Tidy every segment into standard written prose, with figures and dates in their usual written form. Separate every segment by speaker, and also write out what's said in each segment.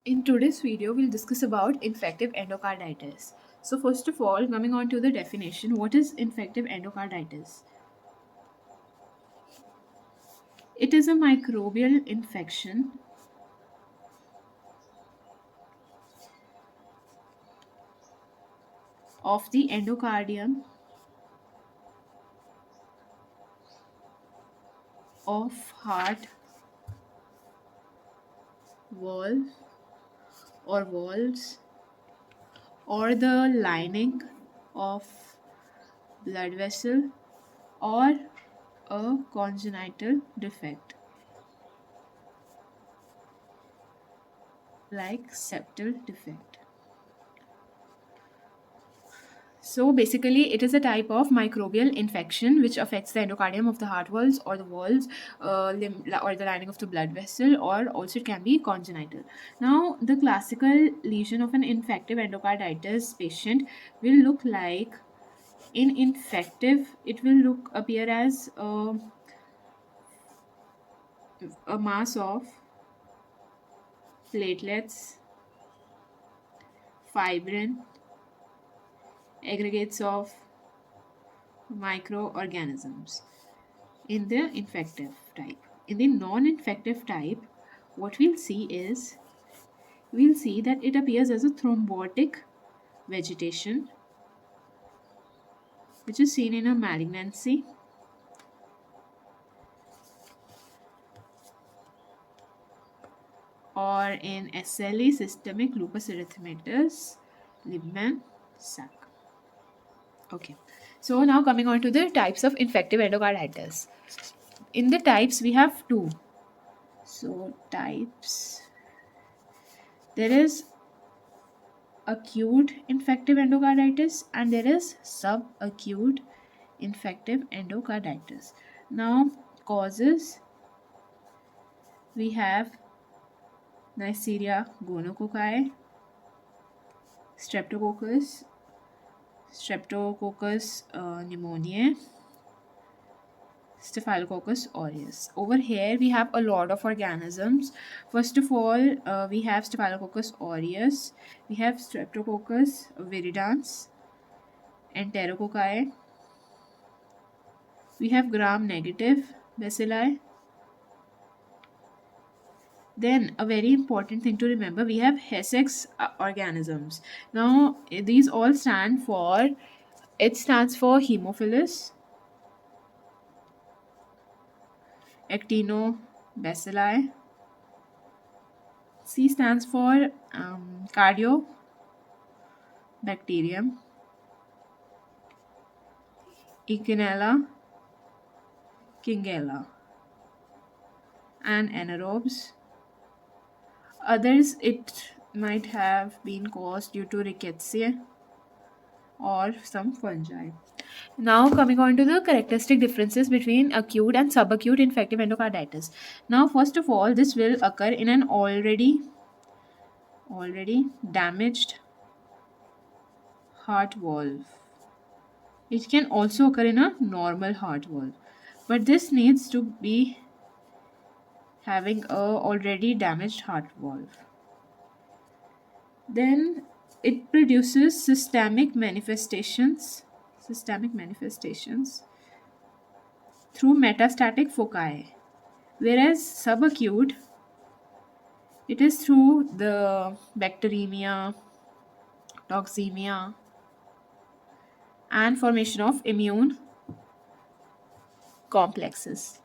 Speaker 1: In today's video, we'll discuss about infective endocarditis. So first of all, coming on to the definition, what is infective endocarditis? It is a microbial infection of the endocardium of heart wall or walls or the lining of blood vessel or a congenital defect like septal defect. So basically, it is a type of microbial infection which affects the endocardium of the heart walls or the walls, or the lining of the blood vessel, or also it can be congenital. Now, the classical lesion of an infective endocarditis patient will look like, in infective, it will appear as a mass of platelets, fibrin, aggregates of microorganisms in the infective type. In the non-infective type, what we'll see that it appears as a thrombotic vegetation, which is seen in a malignancy, or in SLE, systemic lupus erythematosus, Liebman sac. Okay, so now coming on to the types of infective endocarditis. In the types, we have two. So types, there is acute infective endocarditis and there is subacute infective endocarditis. Now, causes, we have Neisseria gonococcus, streptococcus, pneumoniae, Staphylococcus aureus. Over here, we have a lot of organisms. First of all, we have Staphylococcus aureus, we have Streptococcus viridans, Enterococci, we have gram-negative bacilli. Then, a very important thing to remember, we have Hessex organisms. Now, these all stand for, H stands for Haemophilus, Actinobacilli. C stands for Cardiobacterium, Echinella, Kingella, and anaerobes. Others, it might have been caused due to rickettsia or some fungi. Now coming on to the characteristic differences between acute and subacute infective endocarditis. Now first of all, this will occur in an already damaged heart valve. It can also occur in a normal heart valve, but this needs to be having a already damaged heart valve. Then it produces systemic manifestations through metastatic foci, whereas subacute, it is through the bacteremia, toxemia, and formation of immune complexes.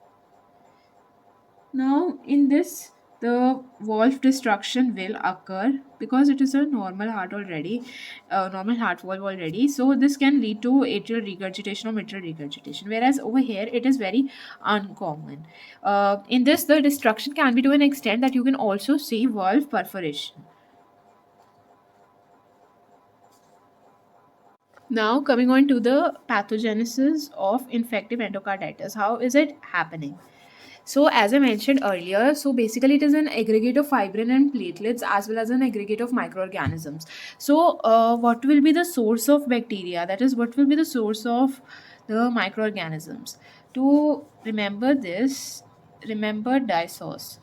Speaker 1: Now, in this, the valve destruction will occur because it is a normal heart valve already. So this can lead to atrial regurgitation or mitral regurgitation. Whereas over here, it is very uncommon. In this, the destruction can be to an extent that you can also see valve perforation. Now, coming on to the pathogenesis of infective endocarditis. How is it happening? So, as I mentioned earlier, so basically it is an aggregate of fibrin and platelets as well as an aggregate of microorganisms. So, what will be the source of bacteria? That is, what will be the source of the microorganisms? To remember this, remember DISOS.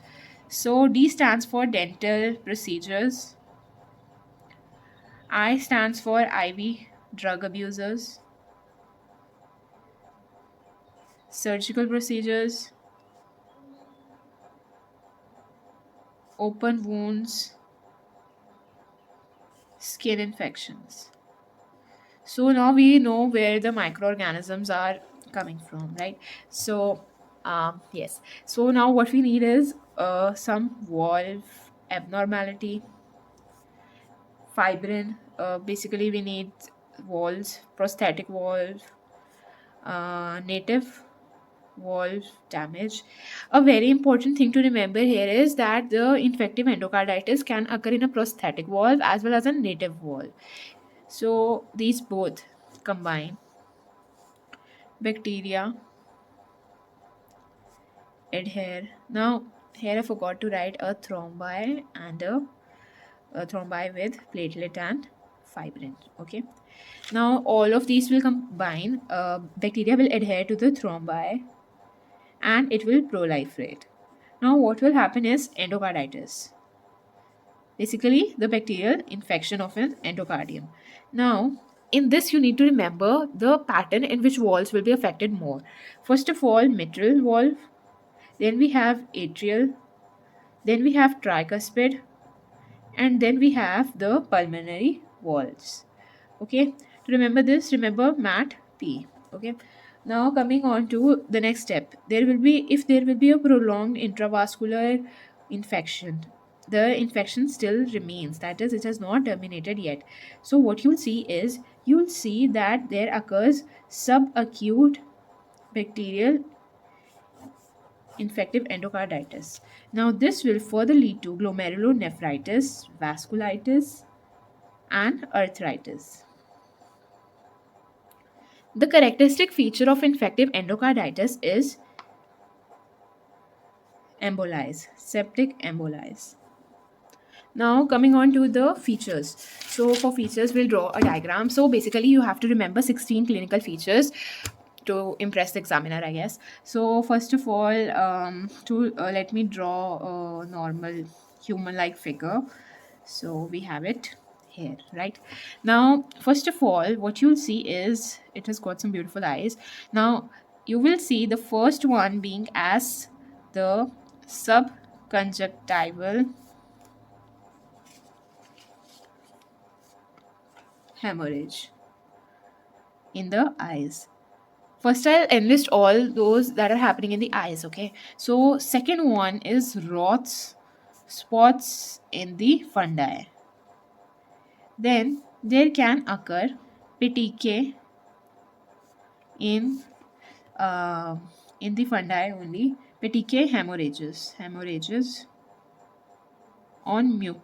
Speaker 1: So D stands for dental procedures, I stands for IV drug abusers, surgical procedures, open wounds, skin infections. So now we know where the microorganisms are coming from, right? So, yes. So now what we need is some valve abnormality, fibrin. Basically, we need valves, prosthetic valve, native valve damage. A very important thing to remember here is that the infective endocarditis can occur in a prosthetic valve as well as a native valve. So these both combine. Bacteria adhere. Now, here I forgot to write a thrombi with platelet and fibrin. Okay. Now, all of these will combine. Bacteria will adhere to the thrombi and it will proliferate. Now, what will happen is endocarditis. Basically, the bacterial infection of an endocardium. Now, in this, you need to remember the pattern in which walls will be affected more. First of all, mitral valve, then we have atrial, then we have tricuspid, and then we have the pulmonary valves. Okay, to remember this, remember MAT P. Okay, now coming on to the next step, if there will be a prolonged intravascular infection, the infection still remains, that is, it has not terminated yet. So what you'll see that there occurs subacute bacterial infective endocarditis. Now, this will further lead to glomerulonephritis, vasculitis, and arthritis. The characteristic feature of infective endocarditis is embolies, septic embolies. Now, coming on to the features. So, for features, we'll draw a diagram. So, basically, you have to remember 16 clinical features to impress the examiner, I guess. So, first of all, let me draw a normal human-like figure. So, we have it here, right? Now, first of all, what you'll see is it has got some beautiful eyes. Now, you will see the first one being as the subconjunctival hemorrhage in the eyes. First, I'll enlist all those that are happening in the eyes, okay? So, second one is Roth's spots in the fundi. Then, there can occur petechiae in uh, in the fundi only. Petechiae hemorrhages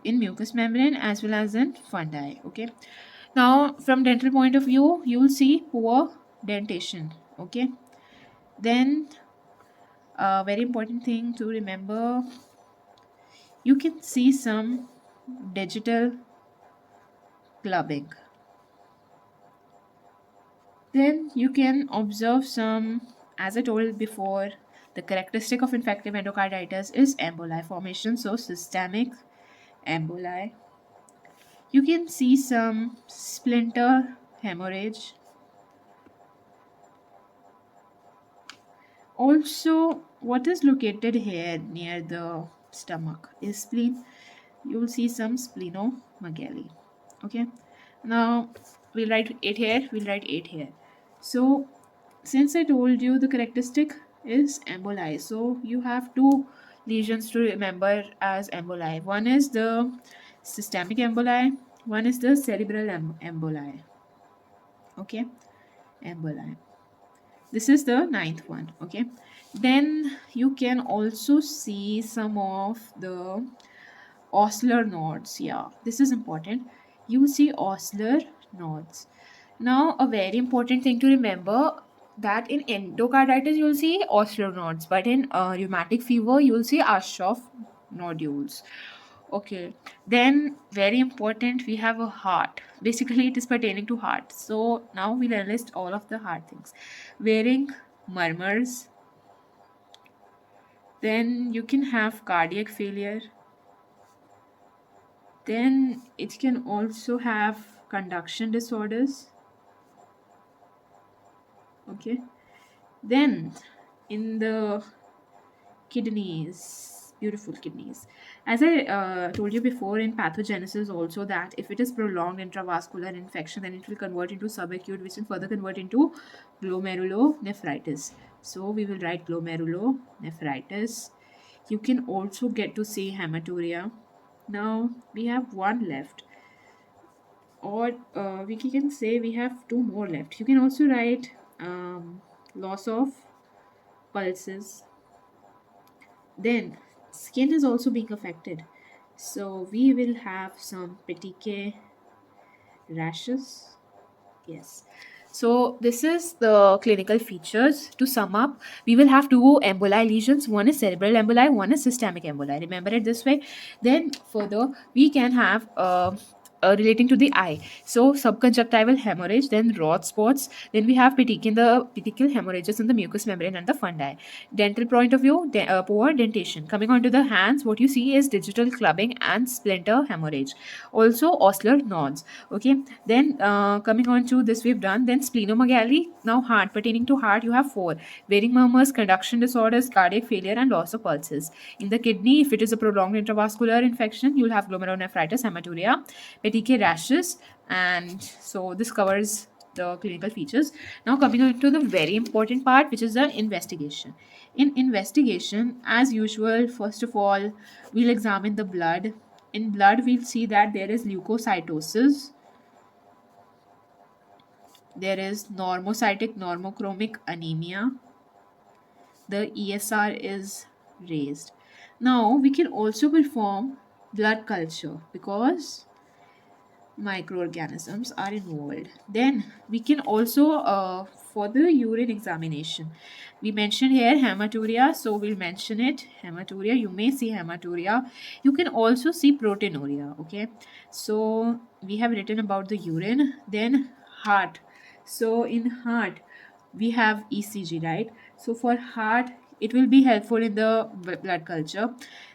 Speaker 1: in mucous membrane as well as in fundi, okay? Now, from dental point of view, you will see poor dentation, okay? Then, a very important thing to remember, you can see some digital clubbing. Then you can observe some, as I told before, the characteristic of infective endocarditis is emboli formation, so systemic emboli. You can see some splinter hemorrhage. Also, what is located here near the stomach is spleen. You will see some splenomegaly. Okay. Now, we'll write 8 here, we'll write 8 here. So, since I told you the characteristic is emboli, so you have two lesions to remember as emboli. One is the systemic emboli, one is the cerebral emboli. Okay, emboli. This is the ninth one. Okay, then you can also see some of the osler nodes. Yeah, this is important. You see osler nodes. Now, a very important thing to remember that in endocarditis you'll see osler nodes, but in rheumatic fever you'll see Aschoff nodules. Okay, then very important, we have a heart. Basically, it is pertaining to heart. So now we'll list all of the heart things. Wearing murmurs, Then you can have cardiac failure. Then it can also have conduction disorders. Okay. Then in the kidneys, beautiful kidneys. As I told you before, in pathogenesis also, that if it is prolonged intravascular infection, then it will convert into subacute, which will further convert into glomerulonephritis. So we will write glomerulonephritis. You can also get to see hematuria. Now we have one left, or we can say we have two more left. You can also write loss of pulses. Then skin is also being affected, so we will have some petechiae rashes. Yes. So this is the clinical features. To sum up, we will have two emboli lesions. One is cerebral emboli, one is systemic emboli. Remember it this way. Then further, we can have relating to the eye. So subconjunctival hemorrhage, then rod spots. Then we have petechial hemorrhages in the mucous membrane and the fundi. Dental point of view, poor dentation. Coming on to the hands, what you see is digital clubbing and splinter hemorrhage. Also osseous nodes. Okay. Then coming on to this we've done. Then splenomegaly. Now heart, pertaining to heart, you have four: varing murmurs, conduction disorders, cardiac failure, and loss of pulses. In the kidney, if it is a prolonged intravascular infection, you'll have glomerulonephritis, hematuria, petechiae rashes, and so this covers the clinical features. Now coming on to the very important part, which is the investigation. In investigation, as usual, first of all, we'll examine the blood. In blood, we'll see that there is leukocytosis, there is normocytic normochromic anemia, the ESR is raised. Now, we can also perform blood culture because microorganisms are involved. Then we can also for the urine examination, we mentioned here hematuria, so we'll mention it. Hematuria, you may see hematuria. You can also see proteinuria. Okay, so we have written about the urine. Then heart. So in heart we have ECG, right? So for heart it will be helpful in the blood culture.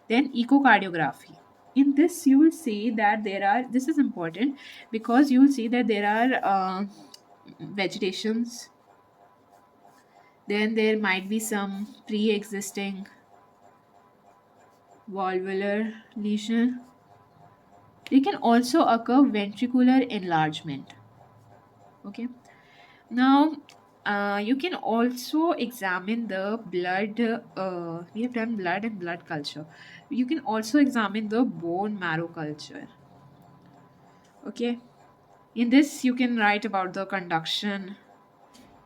Speaker 1: Then echocardiography. In this you will see that there are, this is important because you will see that there are vegetations. Then there might be some pre-existing valvular lesion. They can also occur ventricular enlargement. Okay. Now, you can also examine the blood. We have done blood and blood culture. You can also examine the bone marrow culture. Okay. In this, you can write about the conduction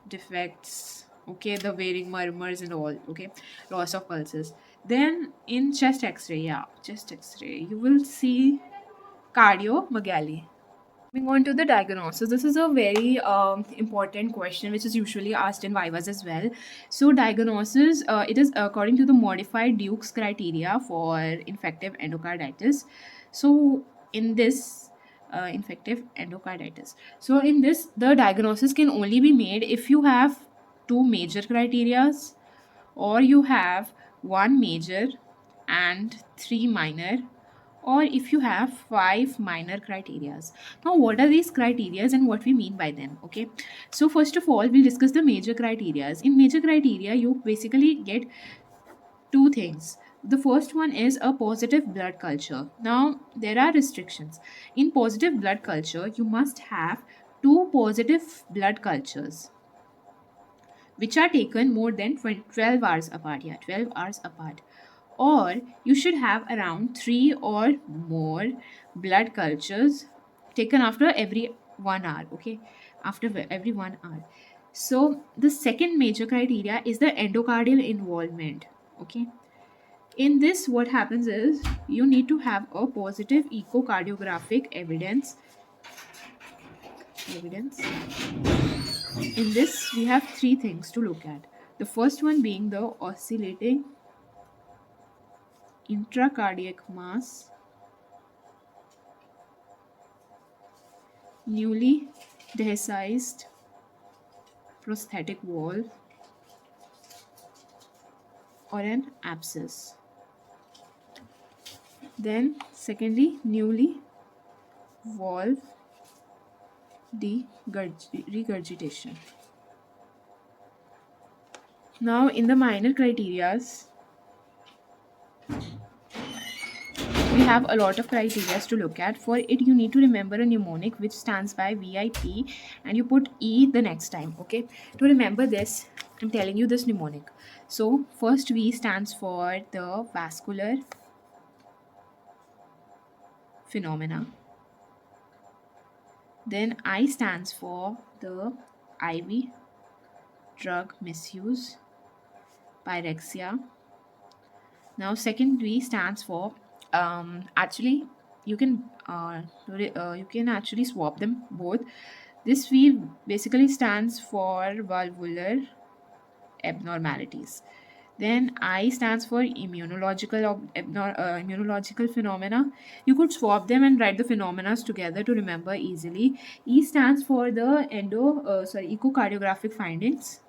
Speaker 1: defects. Okay, the varying murmurs and all. Okay, loss of pulses. Then in chest X-ray, yeah, chest X-ray, you will see cardiomegaly. Moving on to the diagnosis, this is a very important question which is usually asked in vivas as well. So diagnosis, it is according to the modified Duke's criteria for infective endocarditis. So in this infective endocarditis, so in this the diagnosis can only be made if you have two major criterias, or you have one major and three minor, or if you have five minor criterias. Now what are these criterias and what we mean by them? Okay, so first of all we'll discuss the major criterias. In major criteria you basically get two things. The first one is a positive blood culture. Now there are restrictions. In positive blood culture you must have two positive blood cultures which are taken more than 12 hours apart. Yeah, 12 hours apart. Or you should have around 3 or more blood cultures taken after every 1 hour. Okay, after every 1 hour. So the second major criteria is the endocardial involvement. Okay, in this what happens is you need to have a positive echocardiographic evidence. In this, we have three things to look at. The first one being the oscillating intracardiac mass, newly dehiscized prosthetic valve, or an abscess. Then secondly, newly valve regurgitation. Now in the minor criterias, we have a lot of criteria to look at. For it, you need to remember a mnemonic which stands by VIP, and you put E the next time. Okay, to remember this, I'm telling you this mnemonic. So first V stands for the vascular phenomena. Then I stands for the IV drug misuse, pyrexia. Now second V stands for actually you can you can actually swap them both. This V basically stands for valvular abnormalities. Then I stands for immunological phenomena. You could swap them and write the phenomena together to remember easily. E stands for the echocardiographic findings.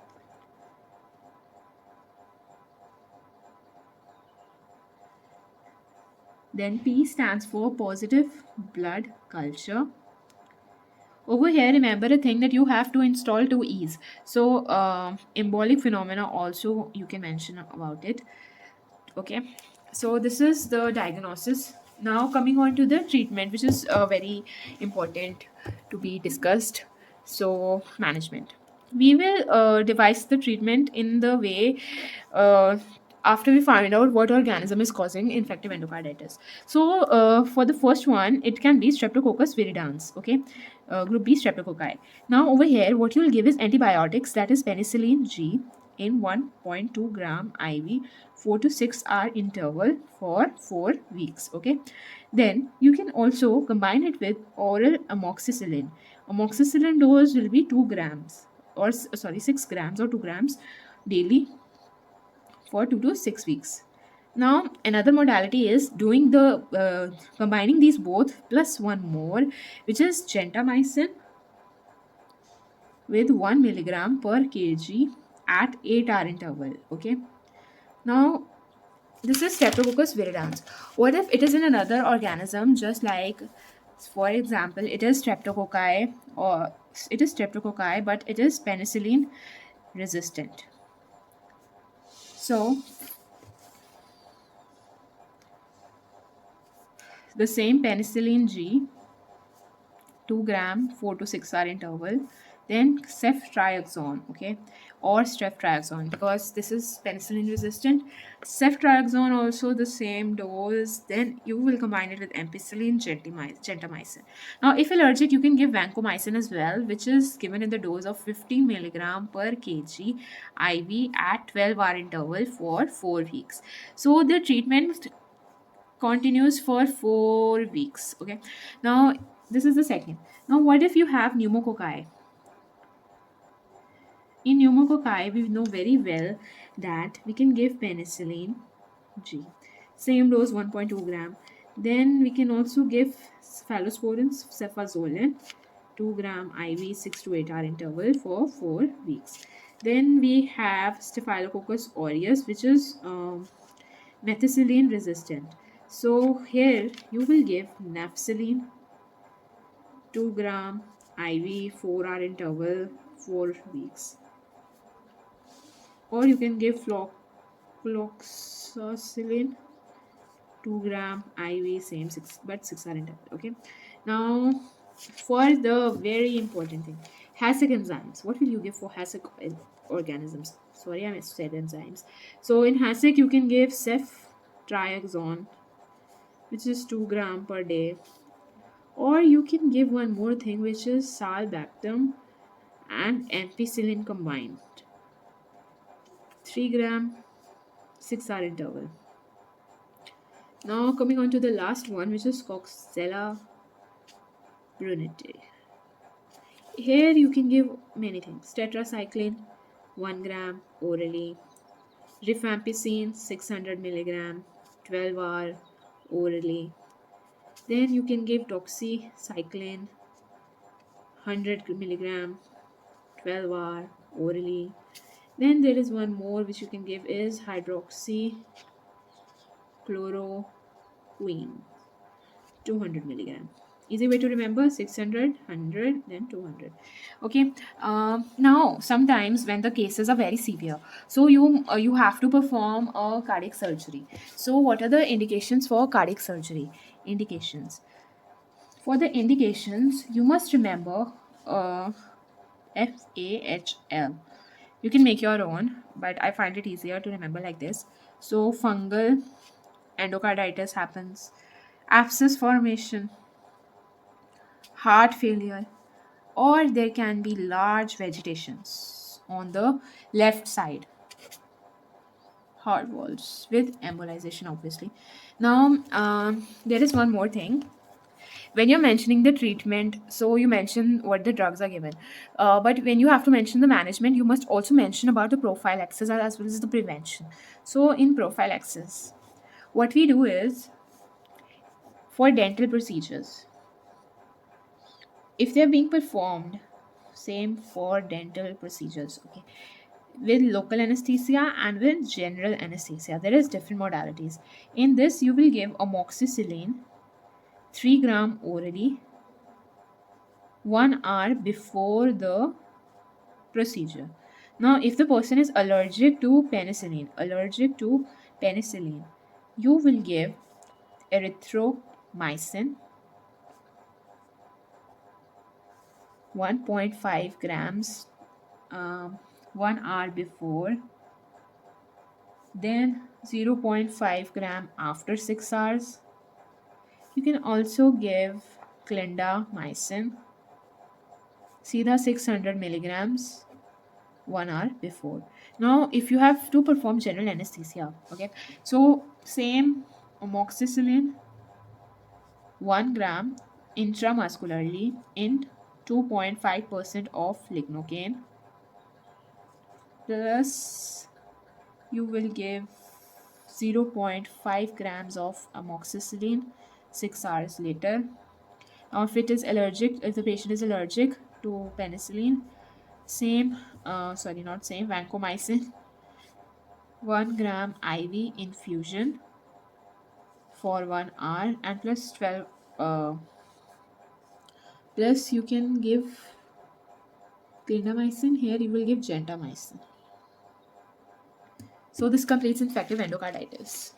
Speaker 1: Then P stands for positive blood culture. Over here, remember a thing that you have to install two E's. So, embolic phenomena also you can mention about it. Okay, so this is the diagnosis. Now, coming on to the treatment, which is very important to be discussed. So, management. We will devise the treatment in the way after we find out what organism is causing infective endocarditis. So, for the first one, it can be Streptococcus viridans. Okay, group B Streptococci. Now, over here, what you will give is antibiotics, that is penicillin G in 1.2 gram IV, 4 to 6 hour interval for 4 weeks. Okay, then you can also combine it with oral amoxicillin. Amoxicillin dose will be 2 grams, or 6 grams or 2 grams daily for 2 to 6 weeks. Now another modality is doing the combining these both plus one more, which is gentamicin with 1 milligram per kg at 8-hour interval. Okay, now this is Streptococcus viridans. What if it is in another organism, just like, for example, it is Streptococci, or it is Streptococci, but it is penicillin resistant. So the same penicillin G, 2 gram, 4 to 6 hour interval, then ceftriaxone, okay, or ceftriaxone, because this is penicillin resistant. Ceftriaxone also the same dose, then you will combine it with ampicillin, gentamicin. Now if allergic, you can give vancomycin as well, which is given in the dose of 15 milligram per kg IV at 12-hour interval for 4 weeks. So the treatment continues for 4 weeks. Okay, now this is the second. Now what if you have pneumococci? In pneumococci, we know very well that we can give penicillin G, same dose 1.2 gram. Then we can also give cephalosporin, cefazolin, 2 gram IV, 6 to 8 hour interval for 4 weeks. Then we have Staphylococcus aureus, which is methicillin resistant. So here you will give nafcillin, 2 gram IV, 4-hour interval, 4 weeks. Or you can give fluoxacillin, 2 gram IV, same 6-hour interval. Okay, now for the very important thing, Hasek enzymes. What will you give for Hasek organisms? Sorry, I said enzymes. So in Hasek, you can give ceftriaxone, which is 2 gram per day, or you can give one more thing, which is salbactam and ampicillin combined, 3 gram, 6-hour interval. Now coming on to the last one, which is Coxella brunette. Here you can give many things: tetracycline, 1 gram orally, rifampicin, 600 milligram, 12-hour orally. Then you can give doxycycline, 100 milligram, 12-hour orally. Then there is one more which you can give is hydroxychloroquine, 200 milligram. Easy way to remember: 600, 100, then 200. Okay. Now, sometimes when the cases are very severe, so you have to perform a cardiac surgery. So, what are the indications for cardiac surgery? Indications. For the indications, you must remember FAHL. You can make your own, but I find it easier to remember like this. So, fungal endocarditis happens, abscess formation, heart failure, or there can be large vegetations on the left side heart walls with embolization, obviously. Now, there is one more thing. When you're mentioning the treatment, so you mention what the drugs are given, but when you have to mention the management, you must also mention about the prophylaxis as well as the prevention. So in prophylaxis, what we do is, for dental procedures, if they're being performed, same for dental procedures, okay, with local anesthesia and with general anesthesia, there is different modalities. In this, you will give amoxicillin 3 gram orally 1 hour before the procedure. Now, if the person is allergic to penicillin, you will give erythromycin 1.5 grams 1 hour before, then 0.5 gram after 6 hours. You can also give clindamycin, see the 600 milligrams 1 hour before. Now, if you have to perform general anesthesia, okay, so same amoxicillin 1 gram intramuscularly in 2.5% of lignocaine, plus you will give 0.5 grams of amoxicillin 6 hours later. Now, if the patient is allergic to penicillin, vancomycin 1 gram IV infusion for 1 hour, and plus 12, plus you can give clindamycin. Here you will give gentamicin. So this completes infective endocarditis.